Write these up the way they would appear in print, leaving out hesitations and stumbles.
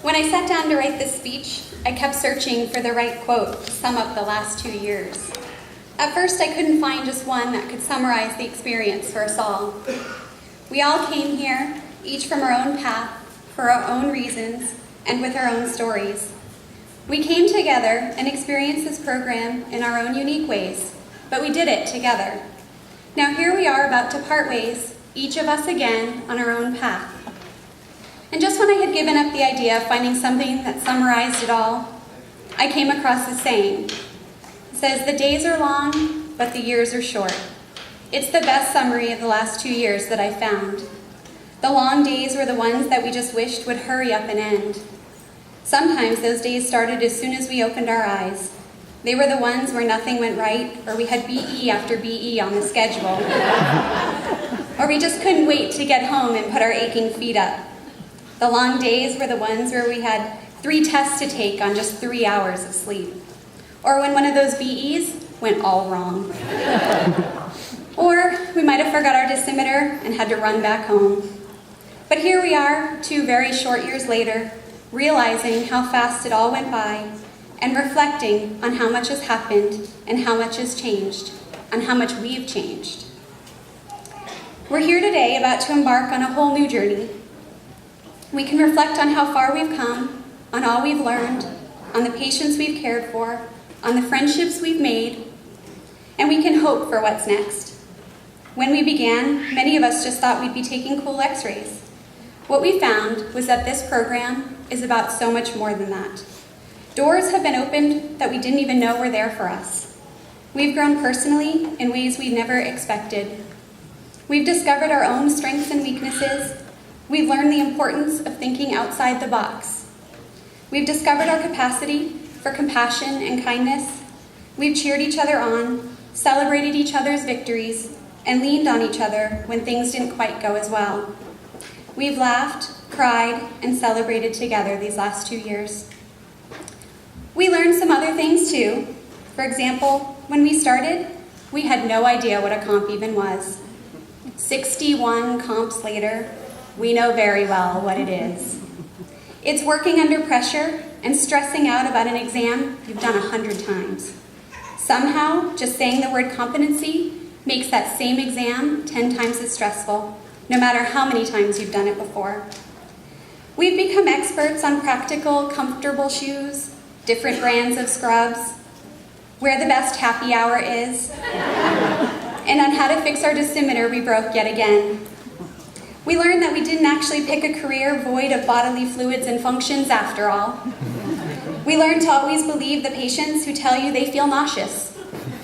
When I sat down to write this speech, I kept searching for the right quote to sum up the last 2 years. At first, I couldn't find just one that could summarize the experience for us all. We all came here, each from our own path, for our own reasons, and with our own stories. We came together and experienced this program in our own unique ways, but we did it together. Now here we are about to part ways, each of us again on our own path. And just when I had given up the idea of finding something that summarized it all, I came across this saying. It says, "The days are long, but the years are short." It's the best summary of the last 2 years that I found. The long days were the ones that we just wished would hurry up and end. Sometimes those days started as soon as we opened our eyes. They were the ones where nothing went right, or we had BE after BE on the schedule. Or we just couldn't wait to get home and put our aching feet up. The long days were the ones where we had 3 tests to take on just 3 hours of sleep. Or when one of those BEs went all wrong. Or we might have forgot our dosimeter and had to run back home. But here we are, 2 very short years later, realizing how fast it all went by and reflecting on how much has happened and how much has changed, and how much we've changed. We're here today about to embark on a whole new journey. We can reflect on how far we've come, on all we've learned, on the patients we've cared for, on the friendships we've made, and we can hope for what's next. When we began, many of us just thought we'd be taking cool x-rays. What we found was that this program is about so much more than that. Doors have been opened that we didn't even know were there for us. We've grown personally in ways we never expected. We've discovered our own strengths and weaknesses. We've learned the importance of thinking outside the box. We've discovered our capacity for compassion and kindness. We've cheered each other on, celebrated each other's victories, and leaned on each other when things didn't quite go as well. We've laughed, cried, and celebrated together these last 2 years. We learned some other things too. For example, when we started, we had no idea what a comp even was. 61 comps later, we know very well what it is. It's working under pressure and stressing out about an exam you've done 100 times. Somehow, just saying the word competency makes that same exam 10 times as stressful, no matter how many times you've done it before. We've become experts on practical, comfortable shoes, different brands of scrubs, where the best happy hour is, and on how to fix our dosimeter we broke yet again. We learned that we didn't actually pick a career void of bodily fluids and functions after all. We learned to always believe the patients who tell you they feel nauseous.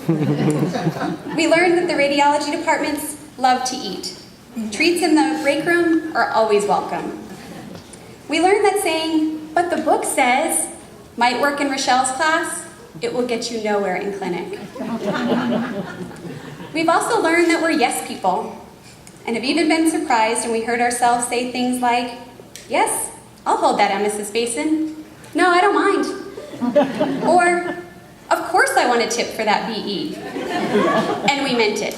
We learned that the radiology departments love to eat. Treats in the break room are always welcome. We learned that saying, "But the book says," might work in Rochelle's class, it will get you nowhere in clinic. We've also learned that we're yes people, and have even been surprised when we heard ourselves say things like, "Yes, I'll hold that emesis basin. No, I don't mind." Or, "Of course I want a tip for that BE." And we meant it.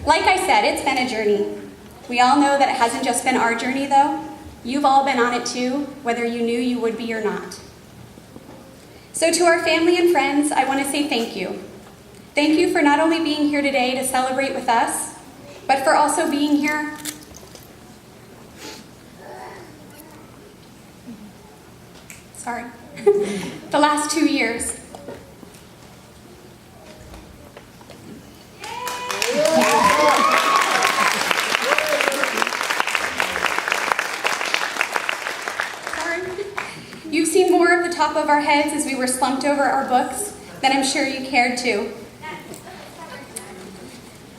Like I said, it's been a journey. We all know that it hasn't just been our journey, though. You've all been on it too, whether you knew you would be or not. So to our family and friends, I want to say thank you. Thank you for not only being here today to celebrate with us, but for also being here the last 2 years. You've seen more of the top of our heads as we were slumped over our books than I'm sure you cared to.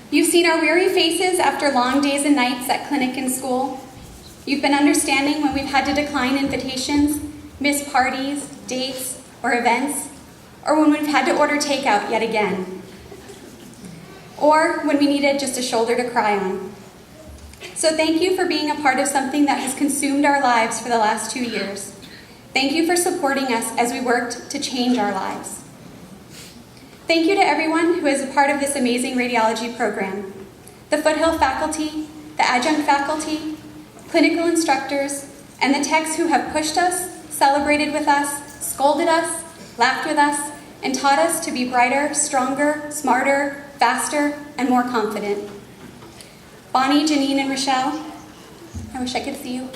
You've seen our weary faces after long days and nights at clinic and school. You've been understanding when we've had to decline invitations, miss parties, dates, or events, or when we've had to order takeout yet again, or when we needed just a shoulder to cry on. So thank you for being a part of something that has consumed our lives for the last 2 years. Thank you for supporting us as we worked to change our lives. Thank you to everyone who is a part of this amazing radiology program. The Foothill faculty, the adjunct faculty, clinical instructors, and the techs who have pushed us, celebrated with us, scolded us, laughed with us, and taught us to be brighter, stronger, smarter, faster, and more confident. Bonnie, Janine, and Rochelle, I wish I could see you.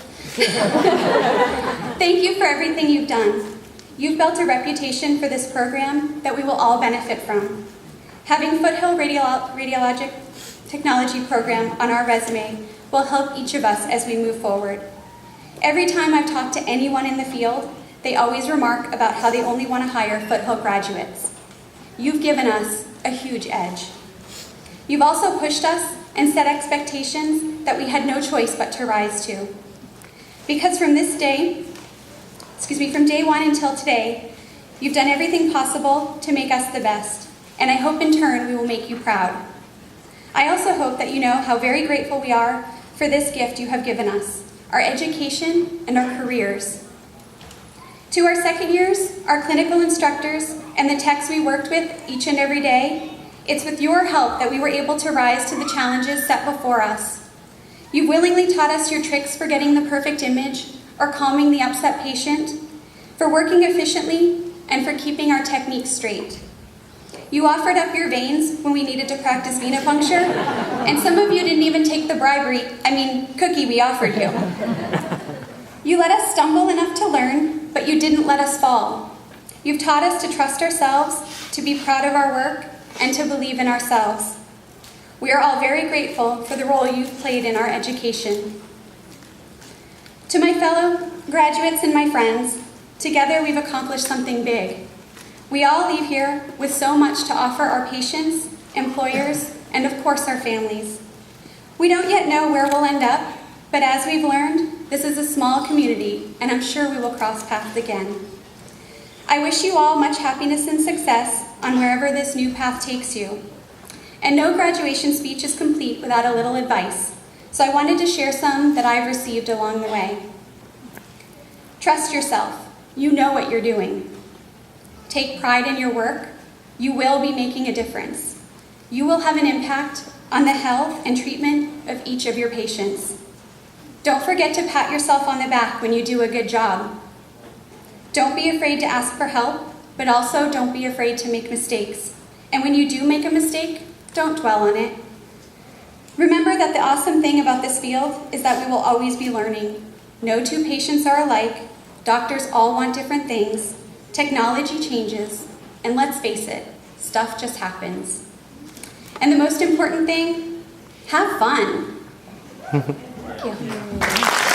Thank you for everything you've done. You've built a reputation for this program that we will all benefit from. Having Foothill Radiologic Technology program on our resume will help each of us as we move forward. Every time I've talked to anyone in the field, they always remark about how they only want to hire Foothill graduates. You've given us a huge edge. You've also pushed us and set expectations that we had no choice but to rise to. Because from day one until today, you've done everything possible to make us the best, and I hope in turn we will make you proud. I also hope that you know how very grateful we are for this gift you have given us, our education and our careers. To our second years, our clinical instructors, and the techs we worked with each and every day, it's with your help that we were able to rise to the challenges set before us. You willingly taught us your tricks for getting the perfect image or calming the upset patient, for working efficiently, and for keeping our techniques straight. You offered up your veins when we needed to practice venipuncture, and some of you didn't even take the cookie we offered you. You let us stumble enough to learn, but you didn't let us fall. You've taught us to trust ourselves, to be proud of our work, and to believe in ourselves. We are all very grateful for the role you've played in our education. To my fellow graduates and my friends, together we've accomplished something big. We all leave here with so much to offer our patients, employers, and of course our families. We don't yet know where we'll end up, but as we've learned, this is a small community, and I'm sure we will cross paths again. I wish you all much happiness and success on wherever this new path takes you. And no graduation speech is complete without a little advice, so I wanted to share some that I've received along the way. Trust yourself. You know what you're doing. Take pride in your work. You will be making a difference. You will have an impact on the health and treatment of each of your patients. Don't forget to pat yourself on the back when you do a good job. Don't be afraid to ask for help, but also don't be afraid to make mistakes. And when you do make a mistake, don't dwell on it. Remember that the awesome thing about this field is that we will always be learning. No two patients are alike. Doctors all want different things. Technology changes. And let's face it, stuff just happens. And the most important thing, have fun. Thank you.